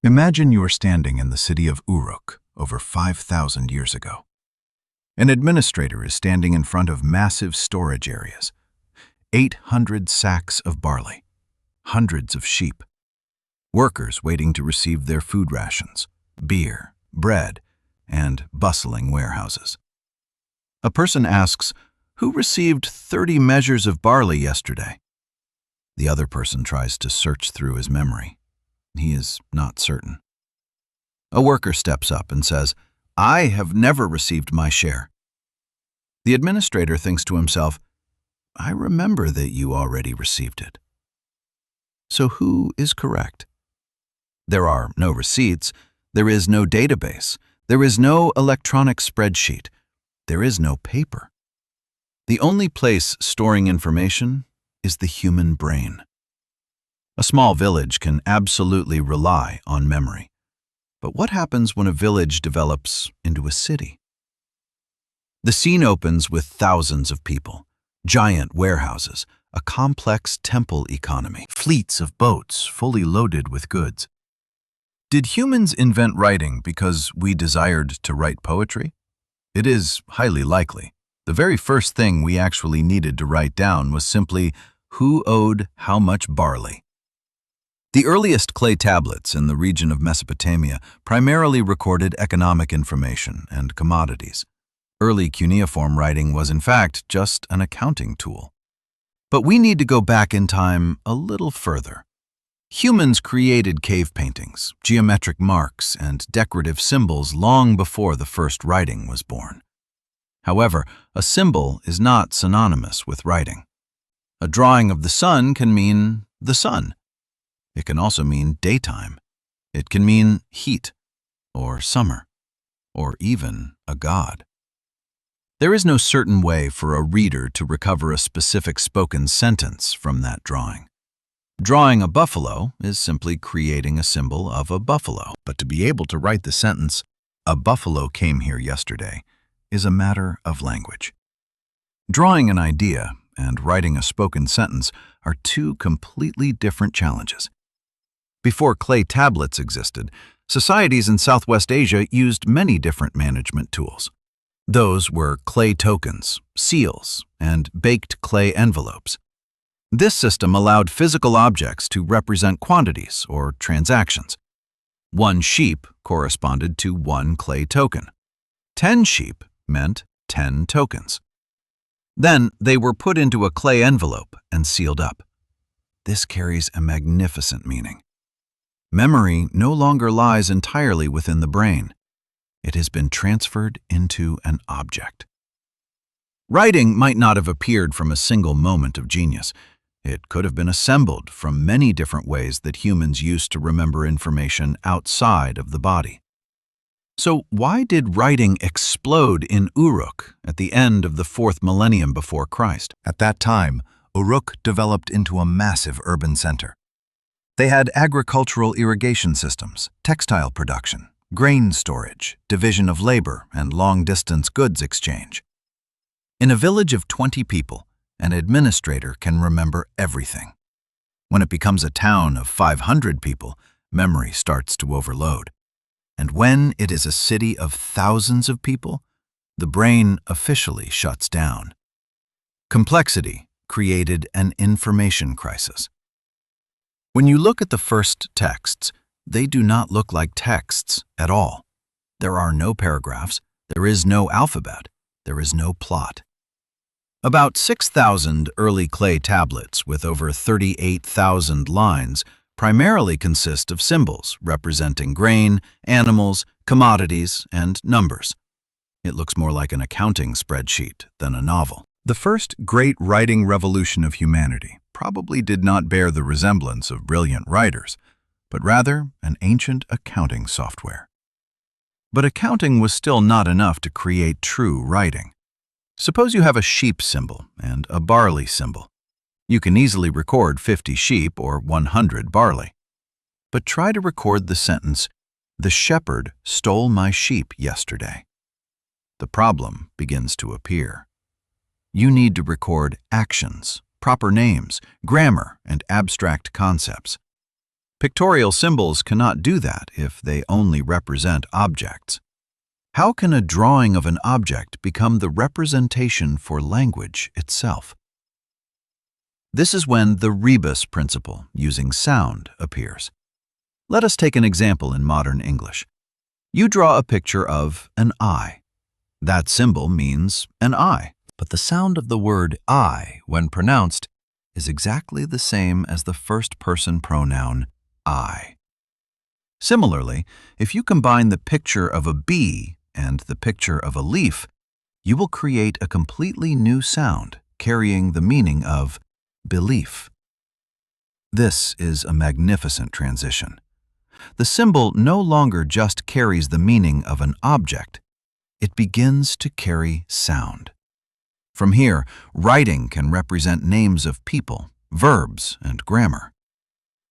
Imagine you are standing in the city of Uruk over 5,000 years ago. An administrator is standing in front of massive storage areas, 800 sacks of barley, hundreds of sheep, workers waiting to receive their food rations, beer, bread, and bustling warehouses. A person asks, "Who received 30 measures of barley yesterday?" The other person tries to search through his memory. He is not certain. A worker steps up and says, "I have never received my share." The administrator thinks to himself, "I remember that you already received it." So who is correct? There are no receipts, there is no database, there is no electronic spreadsheet, there is no paper. The only place storing information is the human brain. A small village can absolutely rely on memory. But what happens when a village develops into a city? The scene opens with thousands of people, giant warehouses, a complex temple economy, fleets of boats fully loaded with goods. Did humans invent writing because we desired to write poetry? It is highly likely. The very first thing we actually needed to write down was simply who owed how much barley. The earliest clay tablets in the region of Mesopotamia primarily recorded economic information and commodities. Early cuneiform writing was in fact just an accounting tool. But we need to go back in time a little further. Humans created cave paintings, geometric marks, and decorative symbols long before the first writing was born. However, a symbol is not synonymous with writing. A drawing of the sun can mean the sun. It can also mean daytime. It can mean heat, or summer, or even a god. There is no certain way for a reader to recover a specific spoken sentence from that drawing. Drawing a buffalo is simply creating a symbol of a buffalo, but to be able to write the sentence, "A buffalo came here yesterday," is a matter of language. Drawing an idea and writing a spoken sentence are two completely different challenges. Before clay tablets existed, societies in Southwest Asia used many different management tools. Those were clay tokens, seals, and baked clay envelopes. This system allowed physical objects to represent quantities or transactions. 1 sheep corresponded to 1 clay token. 10 sheep meant 10 tokens. Then they were put into a clay envelope and sealed up. This carries a magnificent meaning. Memory no longer lies entirely within the brain. It has been transferred into an object. Writing might not have appeared from a single moment of genius. It could have been assembled from many different ways that humans used to remember information outside of the body. So why did writing explode in Uruk at the end of the 4th millennium before Christ? At that time, Uruk developed into a massive urban center. They had agricultural irrigation systems, textile production, grain storage, division of labor, and long-distance goods exchange. In a village of 20 people, an administrator can remember everything. When it becomes a town of 500 people, memory starts to overload. And when it is a city of thousands of people, the brain officially shuts down. Complexity created an information crisis. When you look at the first texts, they do not look like texts at all. There are no paragraphs, there is no alphabet, there is no plot. About 6,000 early clay tablets with over 38,000 lines primarily consist of symbols representing grain, animals, commodities, and numbers. It looks more like an accounting spreadsheet than a novel. The first great writing revolution of humanity probably did not bear the resemblance of brilliant writers, but rather an ancient accounting software. But accounting was still not enough to create true writing. Suppose you have a sheep symbol and a barley symbol. You can easily record 50 sheep or 100 barley. But try to record the sentence, "The shepherd stole my sheep yesterday." The problem begins to appear. You need to record actions, proper names, grammar, and abstract concepts. Pictorial symbols cannot do that if they only represent objects. How can a drawing of an object become the representation for language itself? This is when the rebus principle, using sound, appears. Let us take an example in modern English. You draw a picture of an eye. That symbol means an eye, but the sound of the word I, when pronounced, is exactly the same as the first-person pronoun I. Similarly, if you combine the picture of a bee and the picture of a leaf, you will create a completely new sound carrying the meaning of belief. This is a magnificent transition. The symbol no longer just carries the meaning of an object, it begins to carry sound. From here, writing can represent names of people, verbs, and grammar.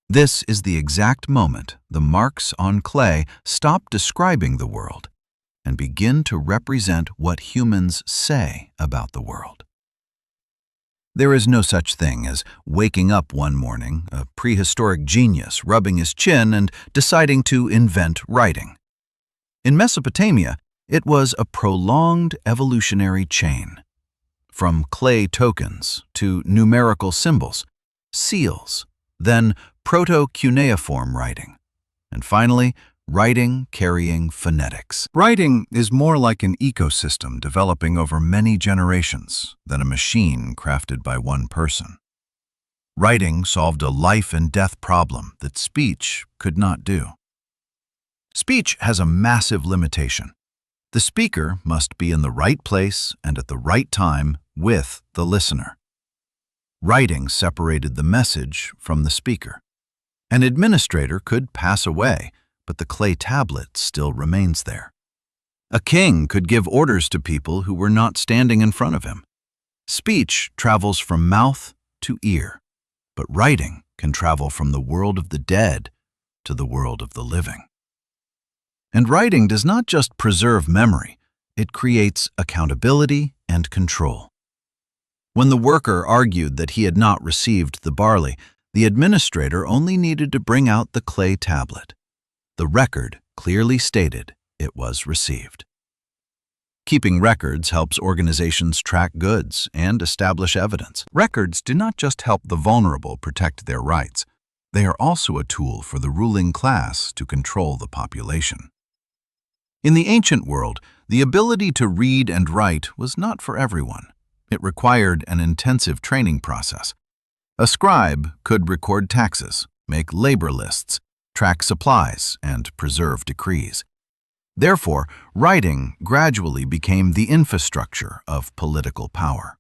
This is the exact moment the marks on clay stop describing the world and begin to represent what humans say about the world. There is no such thing as waking up one morning, a prehistoric genius rubbing his chin and deciding to invent writing. In Mesopotamia, it was a prolonged evolutionary chain. From clay tokens to numerical symbols, seals, then proto-cuneiform writing, and finally, writing carrying phonetics. Writing is more like an ecosystem developing over many generations than a machine crafted by one person. Writing solved a life and death problem that speech could not do. Speech has a massive limitation. The speaker must be in the right place and at the right time with the listener. Writing separated the message from the speaker. An administrator could pass away, but the clay tablet still remains there. A king could give orders to people who were not standing in front of him. Speech travels from mouth to ear, but writing can travel from the world of the dead to the world of the living. And writing does not just preserve memory, it creates accountability and control. When the worker argued that he had not received the barley, the administrator only needed to bring out the clay tablet. The record clearly stated it was received. Keeping records helps organizations track goods and establish evidence. Records do not just help the vulnerable protect their rights. They are also a tool for the ruling class to control the population. In the ancient world, the ability to read and write was not for everyone. It required an intensive training process. A scribe could record taxes, make labor lists, track supplies, and preserve decrees. Therefore, writing gradually became the infrastructure of political power.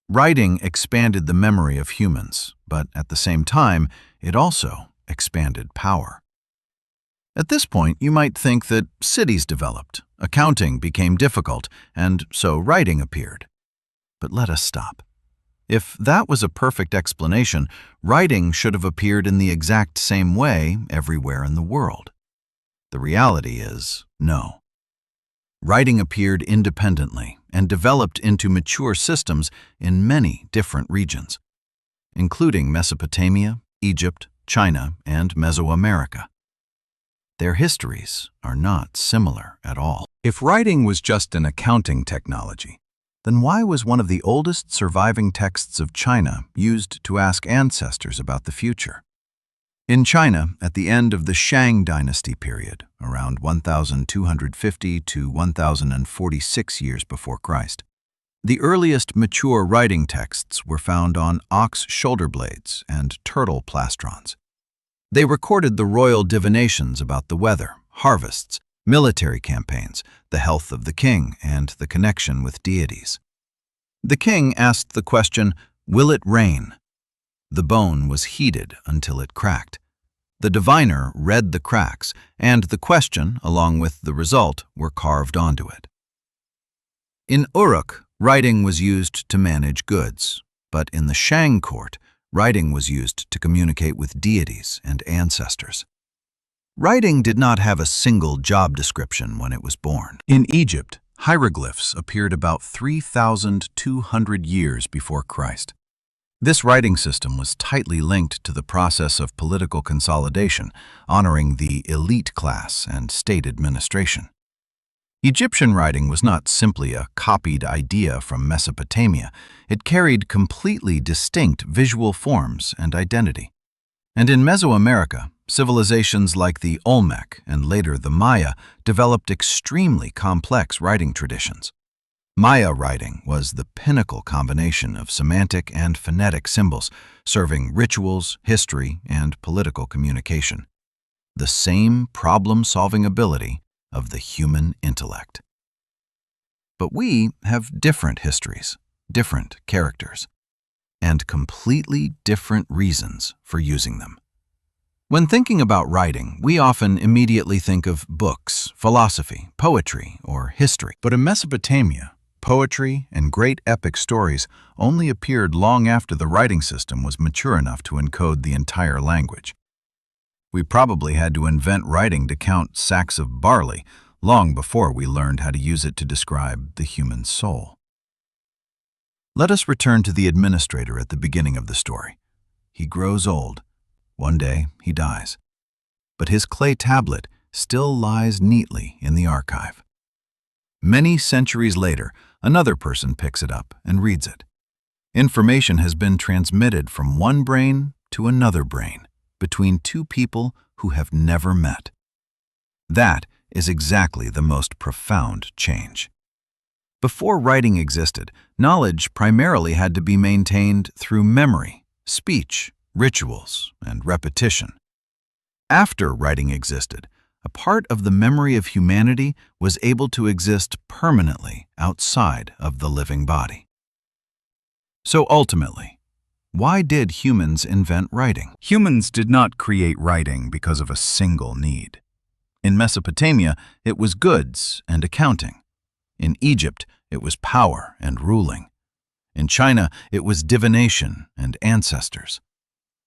Writing expanded the memory of humans, but at the same time, it also expanded power. At this point, you might think that cities developed, accounting became difficult, and so writing appeared. But let us stop. If that was a perfect explanation, writing should have appeared in the exact same way everywhere in the world. The reality is, no. Writing appeared independently and developed into mature systems in many different regions, including Mesopotamia, Egypt, China, and Mesoamerica. Their histories are not similar at all. If writing was just an accounting technology, then why was one of the oldest surviving texts of China used to ask ancestors about the future? In China, at the end of the Shang dynasty period, around 1250 to 1046 years before Christ, the earliest mature writing texts were found on ox shoulder blades and turtle plastrons. They recorded the royal divinations about the weather, harvests, military campaigns, the health of the king, and the connection with deities. The king asked the question, "Will it rain?" The bone was heated until it cracked. The diviner read the cracks, and the question, along with the result, were carved onto it. In Uruk, writing was used to manage goods, but in the Shang court, writing was used to communicate with deities and ancestors. Writing did not have a single job description when it was born. In Egypt, hieroglyphs appeared about 3,200 years before Christ. This writing system was tightly linked to the process of political consolidation, honoring the elite class and state administration. Egyptian writing was not simply a copied idea from Mesopotamia. It carried completely distinct visual forms and identity. And in Mesoamerica, civilizations like the Olmec and later the Maya developed extremely complex writing traditions. Maya writing was the pinnacle combination of semantic and phonetic symbols, serving rituals, history, and political communication. The same problem-solving ability of the human intellect. But we have different histories, different characters, and completely different reasons for using them. When thinking about writing, we often immediately think of books, philosophy, poetry, or history. But in Mesopotamia, poetry and great epic stories only appeared long after the writing system was mature enough to encode the entire language. We probably had to invent writing to count sacks of barley long before we learned how to use it to describe the human soul. Let us return to the administrator at the beginning of the story. He grows old. One day, he dies. But his clay tablet still lies neatly in the archive. Many centuries later, another person picks it up and reads it. Information has been transmitted from one brain to another brain, between two people who have never met. That is exactly the most profound change. Before writing existed, knowledge primarily had to be maintained through memory, speech, rituals, and repetition. After writing existed, a part of the memory of humanity was able to exist permanently outside of the living body. So ultimately, why did humans invent writing? Humans did not create writing because of a single need. In Mesopotamia, it was goods and accounting. In Egypt, it was power and ruling. In China, it was divination and ancestors.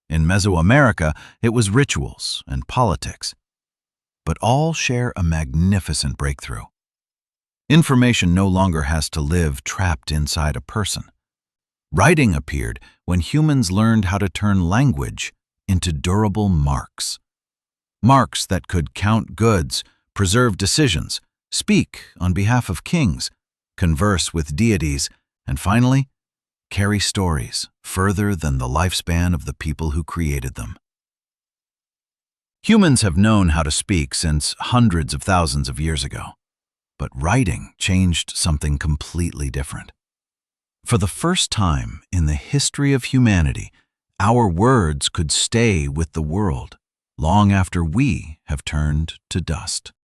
In Mesoamerica, it was rituals and politics. But all share a magnificent breakthrough. Information no longer has to live trapped inside a person. Writing appeared when humans learned how to turn language into durable marks. Marks that could count goods, preserve decisions, speak on behalf of kings, converse with deities, and finally, carry stories further than the lifespan of the people who created them. Humans have known how to speak since hundreds of thousands of years ago, but writing changed something completely different. For the first time in the history of humanity, our words could stay with the world long after we have turned to dust.